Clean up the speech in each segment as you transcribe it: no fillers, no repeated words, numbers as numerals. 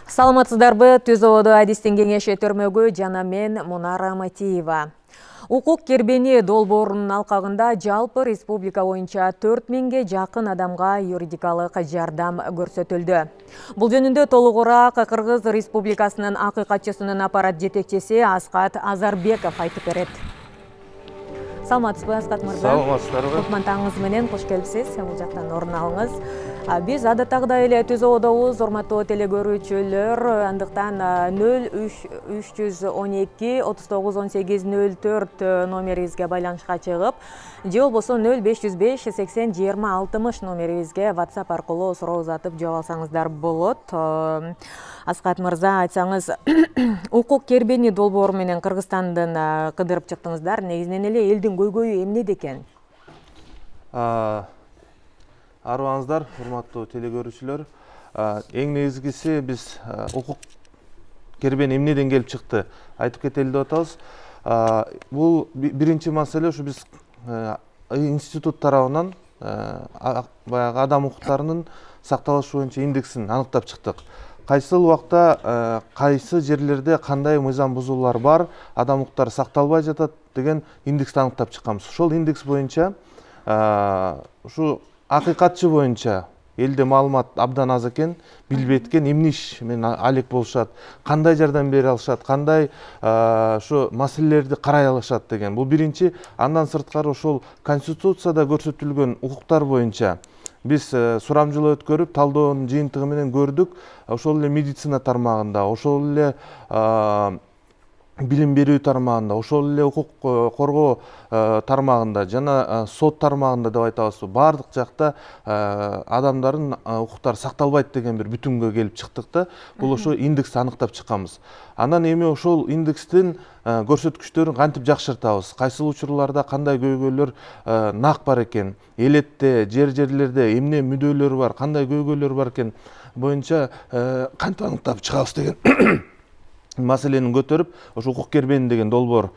Саламатсыздарбы, Түз ободо адистин кеңеши төрмөгү жана мен Мунара Матиева. Укук кербени долбоорунун алкагында жалпы республика боюнча 4000ге жакын адамга юридикалык жардам көрсөтүлдү. Бул жөнүндө толугураак Кыргыз Республикасынын акыйкатчысынын аппарат жетекчиси Аскат Азарбеков айтып берет. Саламатсызбы, Аскат мырза? Саламатсыздарбы. Кутмантаңыз менен кош келипсиз. Бул жактан орун алыңыз. Биз адаттагыдай эле Түз ободобуз, урматтуу телегөрүүчүлөр, андыктан 0312 39 18 04 номерибизге байланышка чыгып, же болбосо 0505 80 20 60 номерибизге WhatsApp аркылуу суроо узатып жооп алсаңыздар болот. Аскат мырза, айтсаңыз, укук кербени долбоору менен Кыргызстандын кыдырып чыктыңыздар. Негизинен эле элдин көйгөйү эмнеде экен? Арыбаңыздар, урматтуу телегөрүүчүлөр. Эң негизгиси биз укук кербени эмнеден келип чыкты айтып кетели деп атабыз. Бул биринчи маселе ушу биз институт тарабынан баягы адам укуктарынын сакталышы боюнча индексин аныктап чыктык. Кайсыл убакта кайсы жерлерде кандай мыйзам бузуулар бар, адам укуктары сакталбай жатат деген индексти аныктап чыкканбыз. Ошол индекс боюнча ушу акыйкатчы боюнча элде маалымат абдан аз экен, билбейт экен, эмне иш менен алек болушат, кандай жардам бере алышат, кандай ушу маселелерди карай алышат деген. Бул биринчи. Андан сырткары ошол конституцияда көрсөтүлгөн укуктар боюнча биз сурамжылоо өткөрүп, талдоонун жыйынтыгы менен көрдүк. Ошол эле медицина тармагында, ошол эле билим берүү тармагында, ошол эле укук коргоо тармагында жана сот тармагында деп айтабыз. Бардык жакта адамдардын укуктары сакталбайт деген бир бүтүнгө келип чыктык да. Бул ошо индексти аныктап чыкканбыз. Анан эми ошол индекстин көрсөткүчтөрүн кантип жакшыртабыз? Кайсыл учурларда кандай көйгөйлөр нак бар экен? Элетте, жерлерде эмне мүдөлөр бар, кандай көйгөйлөр бар экен боюнча кантип аныктап чыгабыз деген маселени көтөрүп, ошо укук кербени деген долбоорду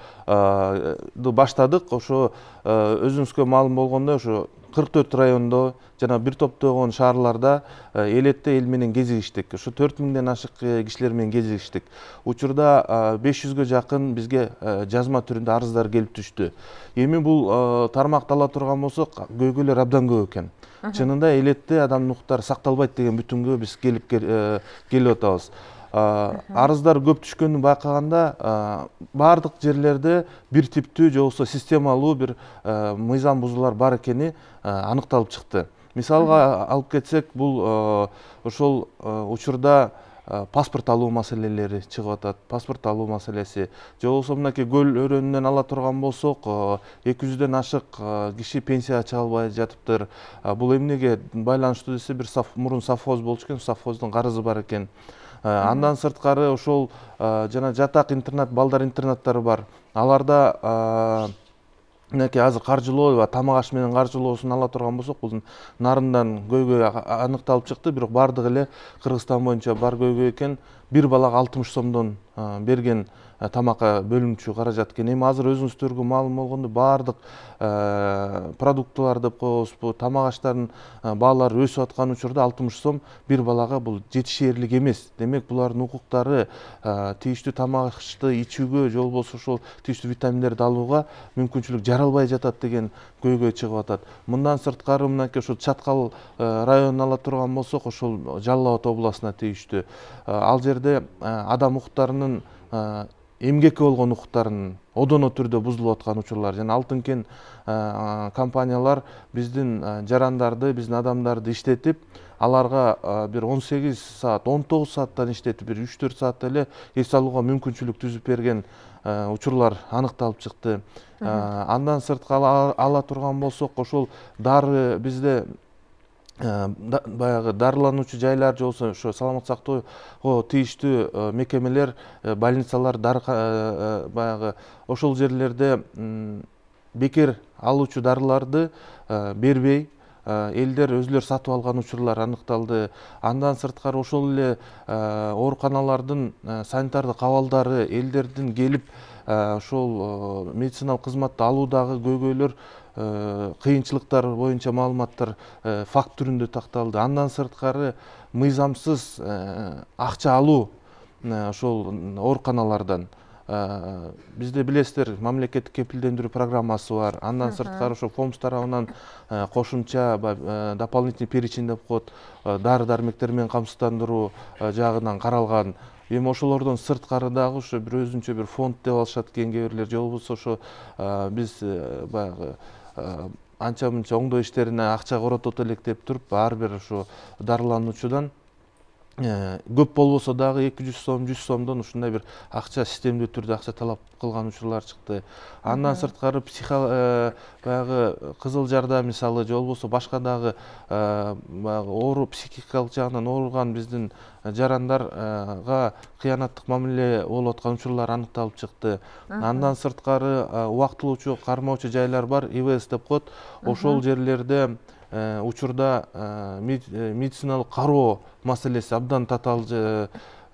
баштадык. Ошо өзүңүзгө маалым болгондой, ошо 44 райондо жана бир топтогон шаарларда элетте эл менен кезигиштик. Ошо 4000ден ашык кишилер менен кезигиштик. Учурда 500ге жакын бизге жазма түрүндө арыздар келип түштү. Эми бул тармакты ала турган болсок, көйгөйлөр абдан көп экен. Чынында элетте адамдын укуктары сакталбайт деген бүтүнгө биз келип атабыз. Арыздар көп түшкөнүн байкаганда бардык жерлерде бир типтүү же болбосо системалуу бир мыйзам бузуулар бар экени аныкталып чыкты. Мисалга алып кетсек, бул ошол учурда паспорт алуу маселелери чыгып атат. Паспорт алуу маселеси же болбосо мынакей көл өрөөнүнөн ала турган болсок, 200ден ашык киши пенсияга чыга албай жатыптыр. Бул эмнеге байланыштуу десе, бир мурун совхоз болчу экен, совхоздун карызы бар экен. Андан сырткары ошол жана жатак интернат, балдар интернаттары бар. Аларда мынакей азыр каржылоо, тамак аш менен каржылоосун ала турган болсок, бул нарындан көйгөй аныкталып чыкты. Бирок бардыгы эле Кыргызстан боюнча бар көйгөй экен. Бир балага 60 сомдон берген тамакка бөлүнчү каражат экен. Эми азыр өзүңүздөргө маалым болгондой, бардык продуктылар деп коебузбу, тамак аштардын баалары өсүп аткан учурда 60 сом бир балага бул жетишээрлик эмес. Демек, булардын укуктары тийиштүү тамак ашты ичүүгө же болбосо ошол тийиштүү витаминдерди алууга мүмкүнчүлүк жаралбай жатат деген көйгөй чыгып атат. Мындан сырткары мынакей ошол Чаткал районун ала турган болсок, ошол Жалал Абад областына тийиштүү. Ал жерде адам укуктарынын эмгекке болгон укуктарын одоно түрдө бузулуп аткан учурлар жана Алтын кен компаниялар биздин жарандарды, биздин адамдарды иштетип, аларга бир 18 саат, 19 сааттан иштетип, бир 3-4 саатта эле эс алууга мүмкүнчүлүк түзүп берген учурлар аныкталып чыкты. Андан сырткары ала турган болсок, ошол дары бизде баягы дарылануучу жайлар же болбосо ошо саламаттык сактоого тийиштүү мекемелер, больницалар, баягы ошол жерлерде бекер алуучу дарыларды бербей, элдер өзүлөр сатып алган учурлар аныкталды. Андан сырткары ошол эле ооруканалардын санитардык абалдары элдердин келип ошол медициналык кызматты алуудагы көйгөйлөр кыйынчылыктар боюнча маалыматтар факт түрүндө такталды. Андан сырткары мыйзамсыз акча алуу ошол ооруканалардан бизде билесиздер мамлекеттик кепилдендирүү программасы бар. Андан сырткары ошо ФОМС тарабынан кошумча дополнительный перечень деп коет, дары дармектер менен камсыздандыруу жагынан каралган. Эми ошолордон сырткары дагы ошо бир өзүнчө бир фонд деп алышат экен кээ бирлер, же болбосо ошо биз баягы анча мынча оңдоо иштерине акча коротот элек деп туруп ар бир ошо дарылануучудан көп болбосо дагы 200 сом 100 сомдон ушундай бир акча системдүү түрдө акча талап кылган учурлар чыкты. Андан сырткары баягы кызыл жардам мисалы, же болбосо башка дагы оору психикалык жагынан ооруган биздин жарандарга кыянаттык мамиле болуп аткан учурлар аныкталып чыкты. Андан сырткары убактылуучу кармоочу жайлар бар, ИВС деп коет. Ошол жерлерде учурда медициналык кароо маселеси абдан татаал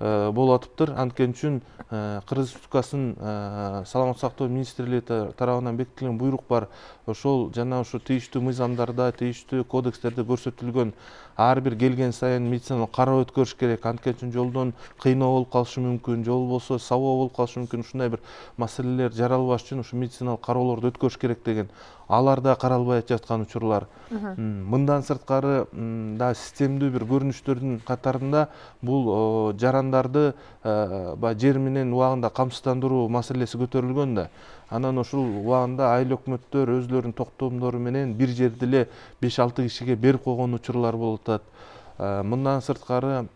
болуп атыптыр. Анткени үчүн Кыргыз Республикасынын саламаттык сактоо министрлиги тарабынан бекитилген буйрук бар. Ошол жана ошо тийиштүү мыйзамдарда, тийиштүү кодекстерде көрсөтүлгөн ар бир келген сайын медициналык кароо өткөрүш керек. Анткени үчүн жолдон кыйноо болуп калышы мүмкүн, же болбосо сабоо болуп калышы мүмкүн. Ушундай бир маселелер жаралбаш үчүн ушу медициналык кароолорду өткөрүш керек деген. Алар да каралбай жаткан учурлар. Мындан сырткары да системдүү бир көрүнүштөрдүн катарында бул жарандарды жер менен убагында камсыздандыруу маселеси көтөрүлгөн да. Анан ошол убагында айыл өкмөттөр өзлөрүнүн токтомдору менен бир жерде эле 5-6 кишиге берип койгон учурлар болуп атат. Мындан сырткары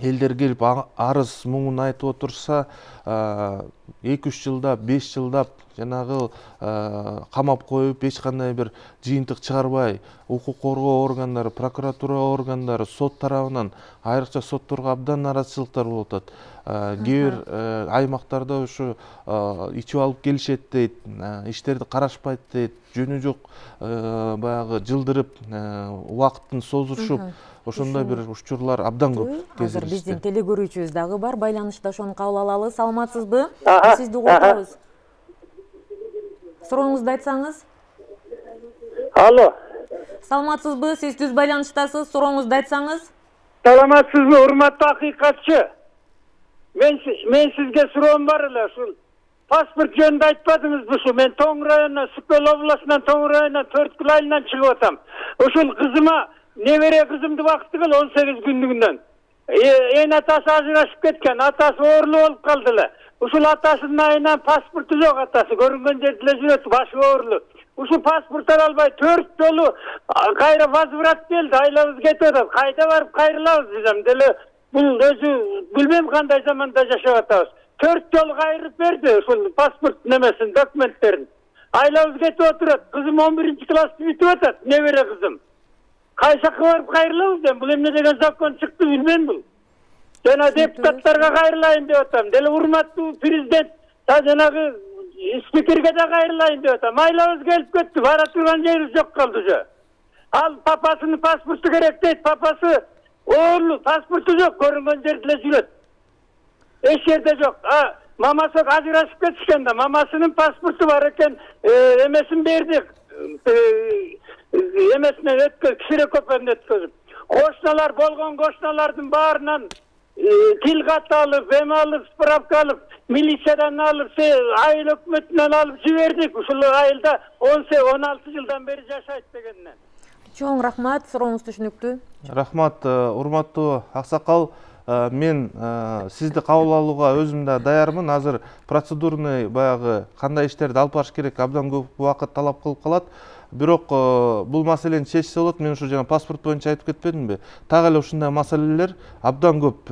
элдер келип арыз муңун айтып отурса, 2-3 жылдап, 5 жылдап жанагы камап коюп, эч кандай бир жыйынтык чыгарбай, укук коргоо органдары, прокуратура органдары, сот тарабынан айрыкча сотторго абдан нараазычылыктар болуп атат. Кээ бир аймактарда ушу ичип алып келишет дейт, иштерди карашпайт дейт, жөнү жок баягы жылдырып, убакыттын созушуп, ошондой бир учурлар абдан көп кездешти. Азыр биздин телекөрүүчүбүз дагы бар, байланышта, ошону кабыл алалы. Саламатсызбы? Сизди угутабыз. Сурооңузду айтсаңыз. Алло. Саламатсызбы? Сиз түз байланыштасыз. Сурооңузду айтсаңыз. Саламатсызбы, урматтуу акыйкатчы? Мен сизге суроом бар эле. Ушул паспорт жөнүндө айтпадыңызбы? Ушу мен Тоң районунан, Сүкөл областынан, Тоң районунан Төрткүл айылынан чыгып атам. Ушул кызыма, небере кызымды убакыты кыл 18 күндүгүнөн. Эң атасы ажырашып кеткен, атасы оорулуу болуп калды эле. Ушул атасынын айынан паспорту жок, атасы көрүнгөн жерде эле жүрөт, башы оорулуу. Ушул паспорт ала албай 4 жолу кайра возврат келди, айлабыз кетип атат. Кайда барып кайрылабыз десем деле, бул өзү билбейм кандай заманда жашап атабыз. 4 жолу кайрып берди ушул паспорт немесин, документтерин. Айлабыз кетип отурат. Кызым 11-класс бүтүп атат, небере кызым. Кайсакка барып кайрылабыз дем, бул эмне деген закон чыкты билбейм бул. Жана депутаттарга кайрылайын деп атам. Деле урматтуу президент, жанагы спикерге да кайрылайын деп атам. Айлабыз келип кетти, бара турган жерибиз жок калды уже. Ал папасынын паспорту керек дейт, папасы оорулуу, паспорту жок, көрүнгөн жерде эле жүрөт. Эч жерде жок. Мамасы ажырашып кетишкен да, мамасынын паспорту бар экен, эмесин бердик. Эмесине өткөн, ксерокопиясын өткөзүп. Кошуналар болгон кошуналардын баарынан тил кат алып, алып, справка алып, милициядан алып, айыл өкмөтүнөн алып жибердик. Ушул айылда 16 жылдан бери жашайт дегеннен. Чоң рахмат, сурооңуз түшүнүктүү. Рахмат, урматтуу аксакал. Мен сизди кабыл алууга өзүм да даярмын. Азыр процедурный баягы кандай иштерди алып барыш керек, абдан көп убакыт талап кылып калат. Бирок бул маселени чечсе болот. Мен ушу жана паспорт боюнча айтып кетпедимби? Так эле ушундай маселелер абдан көп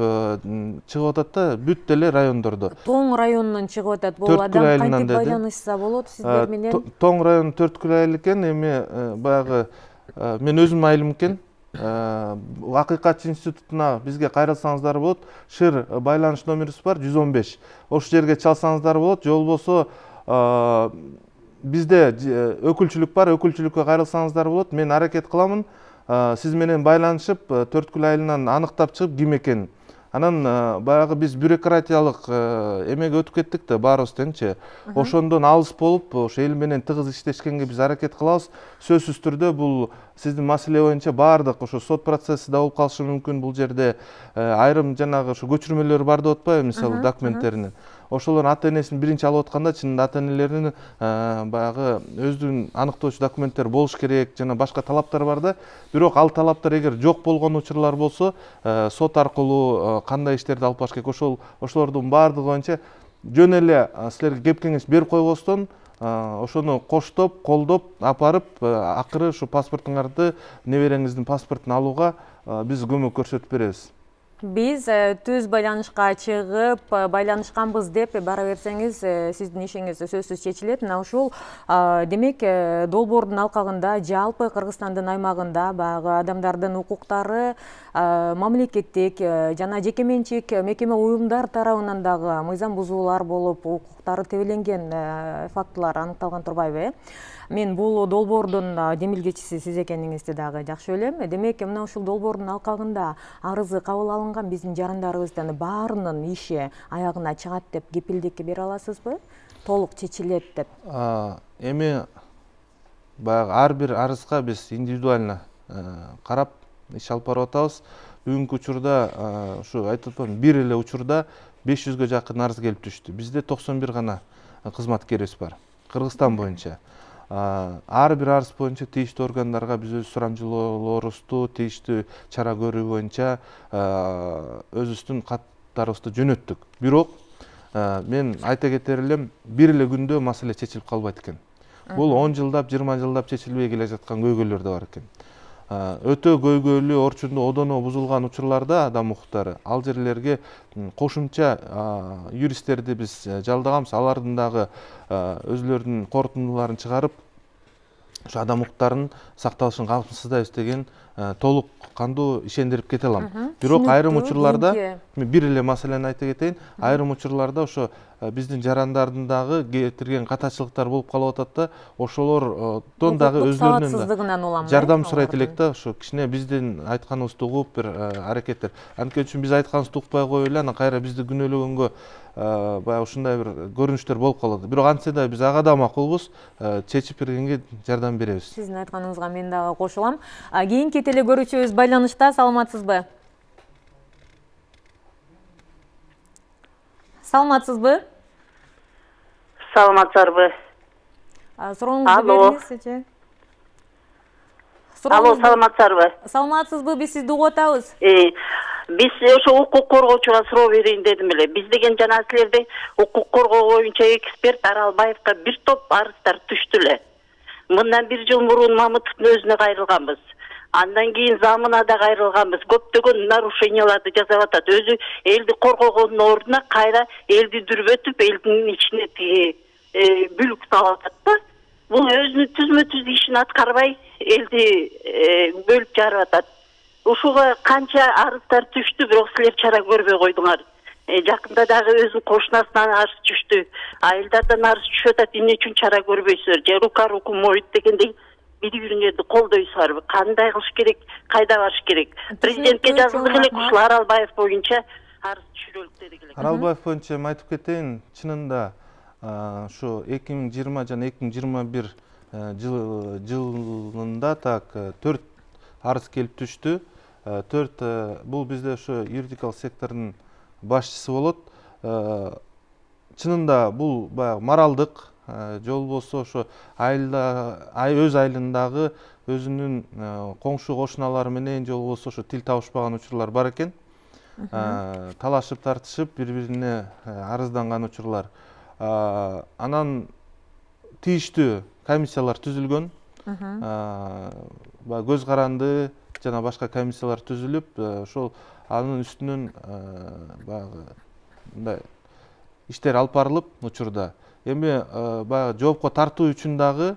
чыгып атат да, бүт эле райондордо. Тоң районунан чыгып атат. Бул адам кантип байланышса болот сиздер менен? Тоң району Төрткүл айыл экен. Эми баягы мен өзүм айылым экен. Акыйкатчы институтуна бизге кайрылсаңыздар болот. Шыр байланыш номерибиз бар 115. Ошол жерге чалсаңыздар болот. Же болбосо бизде өкүлчүлүк бар, өкүлчүлүккө кайрылсаңыздар болот. Мен аракет кыламын сиз менен байланышып Төрткүл айылынан аныктап чыгып ким экенин. Анан баягы биз бюрократиялык эмеге өтүп кеттик да баарыбыз теңчи. Ошондон алыс болуп, ошо эл менен тыгыз иштешкенге биз аракет кылабыз. Сөзсүз түрдө бул сиздин маселе боюнча баардык ошо сот процесси да болуп калышы мүмкүн бул жерде. Айрым жанагы ошо көчүрмөлөр бар деп атпайбы, мисалы документтеринин. Ошолордун ата энесин биринчи алып атканда чынында ата энелеринин баягы өздүгүн аныктоочу документтер болуш керек, жана башка талаптар бар да. Бирок ал талаптар эгер жок болгон учурлар болсо, сот аркылуу кандай иштерди алып барыш керек, ошолордун баардыгы боюнча жөн эле силерге кеп кеңеш берип койбостон ошону коштоп, колдоп апарып, акыры ушу паспортуңарды, небереңиздин паспортун алууга биз көмөк көрсөтүп беребиз. Биз түз байланышка чыгып, байланышканбыз деп бара берсеңиз, сиздин ишиңиз сөзсүз чечилет. Мына ушул демек долбоордун алкагында жалпы Кыргызстандын аймагында баягы адамдардын укуктары мамлекеттик жана жеке менчик мекеме уюмдар тарабынан дагы мыйзам бузуулар болуп, укуктары тебеленген фактылар аныкталган турбайбы? Мен бул долбоордун демилгечиси сиз экениңизди дагы жакшы билем. Демек, мына ушул долбоордун алкагында арызы кабыл алынган биздин жарандарыбыздын баарынын иши аягына чыгат деп кепилдик бере аласызбы? Толук чечилет деп. Эми баягы ар бир арызга биз индивидуально карап иш алып барып атабыз. Бүгүнкү учурда ушу айтып атпаймынбы, бир эле учурда 500ге жакын арыз келип түштү. Бизде 91 гана кызматкерибиз бар Кыргызстан боюнча. Ар бир арыз боюнча тийиштүү органдарга биз өз сурамжылоолорубузду тийиштүү чара көрүү боюнча өзүбүздүн каттарыбызды жөнөттүк. Бирок мен айта кетер элем, бир эле күндө маселе чечилип калбайт экен. Бул 10 жылдап, 20 жылдап чечилбей келе жаткан көйгөйлөр да бар экен. Өтө көйгөйлүү, орчундуу одоно бузулган учурларда адам укуктары, ал жерлерге кошумча юристтерди биз жалдаганбыз. Алардын дагы өзүлөрүнүн корутундуларын чыгарып, ошо адам укуктарынын сакталышын камсыздайбыз деген толук кандуу ишендирип кете алам. Бирок айрым учурларда, бир эле маселени айта кетейин, айрым учурларда ошо биздин жарандардын дагы кетирген катачылыктар болуп калып атат да, ошолордон дагы өзүлөрүнүн жардам сурайт элек да, ошо кичине биздин айтканыбызды угуп бир аракеттер. Анткени үчүн биз айтканыбызды укпай коюп эле, анан кайра бизди күнөөлөгөнгө баягы ушундай бир көрүнүштөр болуп калат. Бирок антсе да биз ага да макулбуз, чечип бергенге жардам беребиз. Сиздин айтканыңызга мен дагы кошулам. Кийинки телекөрүүчүбүз байланышта, саламатсызбы? Саламатсызбы? Саламатсызбы? Сурооңузду бериңизчи. Алло, саламатсызбы? Саламатсызбы, биз сизди угуп атабыз. Биз ошо укук коргоочуга суроо берейин дедим эле. Биз деген жана силерде укук коргоо боюнча эксперт Аралбаевга бир топ арыздар түштү эле. Мындан 1 жыл мурун Мамытовдун өзүнө кайрылганбыз. Андан кийин замына да кайрылганбыз. Көптөгөн нарушенияларды жасап атат. Өзү элди коргогондун ордуна кайра элди дүрбөтүп, элдин ичине бүлүк салып атат да. Бул өзүнүн түзмө-түз ишин аткарбай, элди бөлүп жарып атат. Ушуга канча арыздар түштү, бирок силер чара көрбөй койдуңар. Жакында дагы өзүнүн кошунасынан арыз түштү. Айылдардан арыз түшүп атат, эмне үчүн чара көрбөйсүзөр? Же рука руку моет дегендей бири-бириңерди колдойсузарбы? Кандай кылыш керек, кайда барыш керек? Президентке жазылдык элек ушул Аралбаев боюнча арыз түшүрөлүк дедик элек. Аралбаев боюнча айтып кетейин, чынында ушу 2020 жана 2021 жылында так 4 арыз келип түштү. 4 бул бизде ошо юридикалык сектордун башчысы болот. Чынында бул баягы моралдык же болбосо ошо өз айылындагы өзүнүн коңшу кошуналары менен же болбосо ошо тил табышпаган учурлар бар экен. Талашып тартышып бири-бирине арызданган учурлар. Анан тийиштүү комиссиялар түзүлгөн. Көз каранды жана башка комиссиялар түзүлүп, ошол анын үстүнөн баягы мындай иштер алып барылып учурда. Эми баягы жоопко тартуу үчүн дагы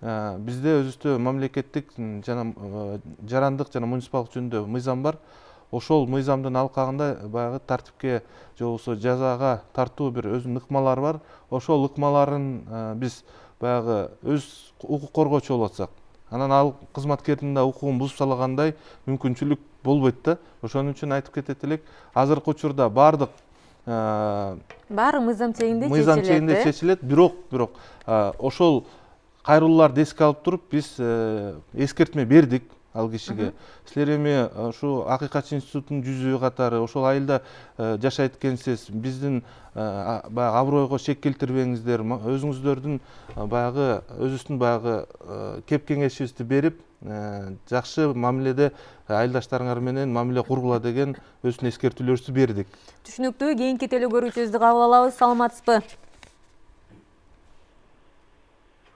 бизде өзүбүздө мамлекеттик жана жарандык жана муниципалдык жөнүндө мыйзам бар. Ошол мыйзамдын алкагында баягы тартипке же болбосо жазага тартуу бир өзүнүн ыкмалары бар. Ошол ыкмаларын биз баягы өз укук коргоочу болуп атсак, анан ал кызматкердин да укугун бузуп салгандай мүмкүнчүлүк болбойт да. Ошон үчүн айтып кетет элек, азыркы учурда баардык баары мыйзам чегинде чечилет, бирок ошол кайрылууларды эске алып туруп биз эскертме бердик ал кишиге. Силер эми ушу Акыйкатчы институтунун жүзү катары ошол айылда жашайт экенсиз, биздин баягы абройго шек келтирбеңиздер, өзүңүздөрдүн баягы өзүбүздүн баягы кеп кеңешибизди берип, жакшы мамиледе айылдаштарыңар менен мамиле кургула деген өзүнүн эскертүүлөрүбүздү бердик. Түшүнүктүү. Кийинки телегөрүүчүбүздү кабыл алабыз. Саламатсызбы?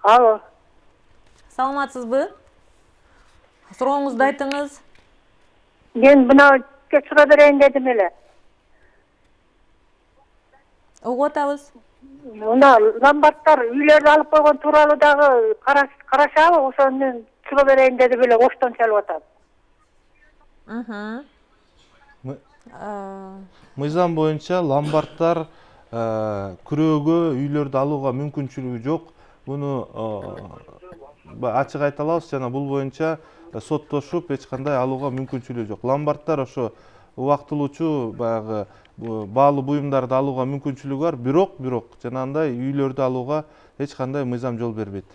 Алло. Саламатсызбы? Сурооңузду айтыңыз. Мен мына суроо берейин дедим эле. Угуп атабыз. Мына ломбардтар үйлөрдү алып койгон тууралуу дагы карашабы? Ошону мен суроо берейин дедим эле, оштон чалып атам. Мыйзам боюнча ломбардтар күрөөгө үйлөрдү алууга мүмкүнчүлүгү жок. Буну ачык айта алабыз, жана бул боюнча соттошуп эч кандай алууга мүмкүнчүлүгү жок. Ломбардтар ошо убактылуучу баягы баалуу буюмдарды алууга мүмкүнчүлүгү бар, бирок жанагындай үйлөрдү алууга эч кандай мыйзам жол бербейт.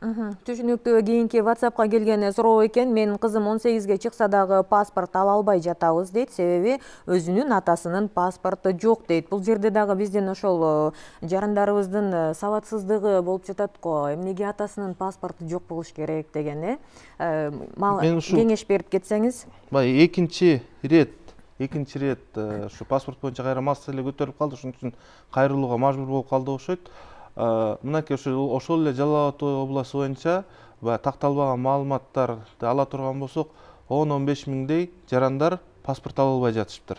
Түшүнүктүү. Кийинки WhatsAppка келген суроо экен. Менин кызым 18ге чыкса дагы паспорт ала албай жатабыз дейт. Себеби өзүнүн атасынын паспорту жок дейт. Бул жерде дагы биздин ошол жарандарыбыздын сабатсыздыгы болуп жатат го. Эмнеге атасынын паспорту жок болуш керек деген кеңеш берип кетсеңиз. Экинчи рет ушу паспорт боюнча кайра маселе көтөрүлүп калды. Ошон үчүн кайрылууга мажбур болуп калды окшойт. Мынакей ошол эле Жалал Абад областы боюнча такталбаган маалыматтарды ала турган болсок, 10-15 миңдей жарандар паспорт ала албай жатышыптыр.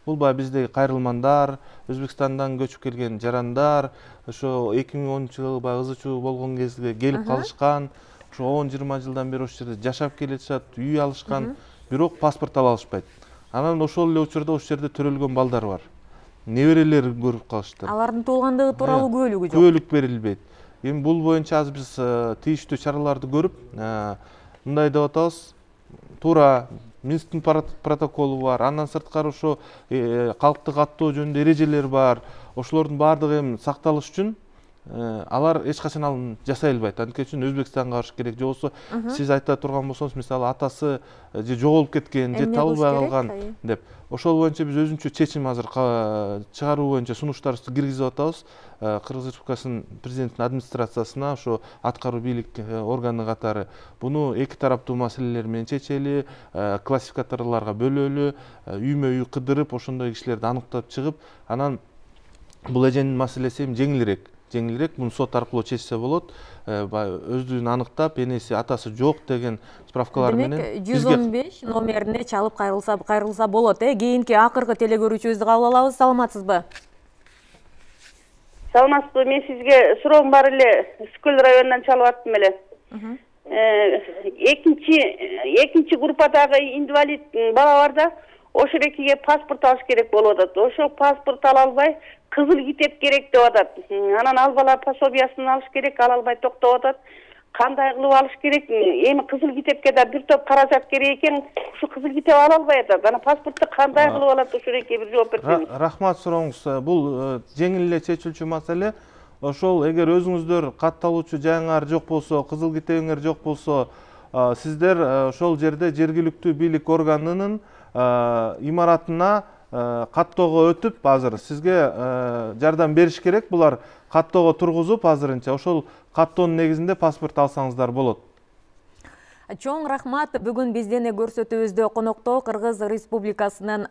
Бул биздеги кайрылмандар, Өзбекстандан көчүп келген жарандар, ошо 2010-жылы ызы чуу болгон кезде келип калышкан, ошо 10-20 жылдан бери ошол жерде жашап келатышат, үй алышкан, бирок паспорт ала алышпайт. Анан ошол эле учурда ошол жерде төрөлгөн балдар бар. Неберелери көрүп калыштыр. Алардын туулгандыгы тууралуу күбөлүгү жок. Күбөлүк берилбейт. Эми бул боюнча азыр биз тийиштүү чараларды көрүп, мындай деп атабыз, туура Минсктин протоколу бар, андан сырткары ошо калкты каттоо жөнүндө эрежелер бар. Ошолордун баардыгы эми сакталыш үчүн алар эч качан ал жасай албайт. Анткени үчүн Өзбекстанга барыш керек. Же болбосо сиз айта турган болсоңуз, мисалы атасы же жоголуп кеткен, же табылбай калган деп. Ошол боюнча биз өзүнчө чечим азыр чыгаруу боюнча сунуштарыбызды киргизип атабыз. Кыргыз Республикасынын президентинин администрациясына, ошо аткаруу бийлик органы катары буну эки тараптуу маселелер менен чечели, классификаторлорго бөлөлү, үймө үй кыдырып, ошондой кишилерди аныктап чыгып, анан бул эженин маселеси эми жеңилирээк, муну сот аркылуу чечсе болот. Өздүгүн аныктап, энеси атасы жок деген справкалар менен 115 номерине чалып кайрылса болот. Кийинки акыркы телегөрүүчүбүздү кабыл алабыз. Саламатсызбы? Саламатсызбы? Мен сизге суроом бар эле. Скөл районунан чалып аттым эле. Экинчи группадагы инвалид бала бар да, ошол экиге паспорт алыш керек болуп атат. Ошол паспорт ала албай, кызыл китеп керек деп атат. Анан ал бала пособиясын алыш керек, ала албай токтоп атат. Кандай кылып алыш керек? Эми кызыл китепке да бир топ каражат керек экен. Ушу кызыл китеп ала албай атат. Анан паспортты кандай кылып алат? Ошол экиге бир жооп берсеңиз. Рахмат сурооңуз. Бул жеңил эле чечилчү маселе. Ошол эгер өзүңүздөр катталуучу жайыңар жок болсо, кызыл китебиңер жок болсо, сиздер ошол жерде жергиликтүү бийлик органынын имаратына каттоого өтүп, азыр сизге жардам бериш керек. Булар каттоого тургузуп, азырынча ошол каттоонун негизинде паспорт алсаңыздар болот. Чоң рахмат. Бүгүн бизден көрсөтүүбүздө конокто Кыргыз Республикасынын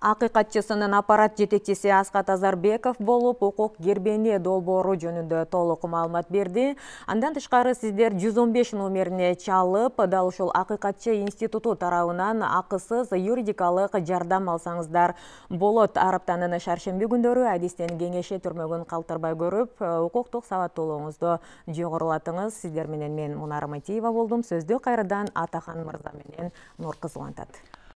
акыйкатчысынын аппарат жетекчиси Аскат Азарбеков болуп, укук кербени долбоору жөнүндө толук маалымат берди. Андан тышкары сиздер 115 номерине чалып, дал ушул акыйкатчы институту тарабынан акысыз юридикалык жардам алсаңыздар болот. Ар аптанын шаршемби күндөрү адистен кеңеши түрмөгүн калтырбай көрүп, укуктук сабаттуулугуңузду жогорулатыңыз. Сиздер менен мен Мунара Матиева болдум. Сөздү кайрадан Атахан мырза менен Нур кызы улантат.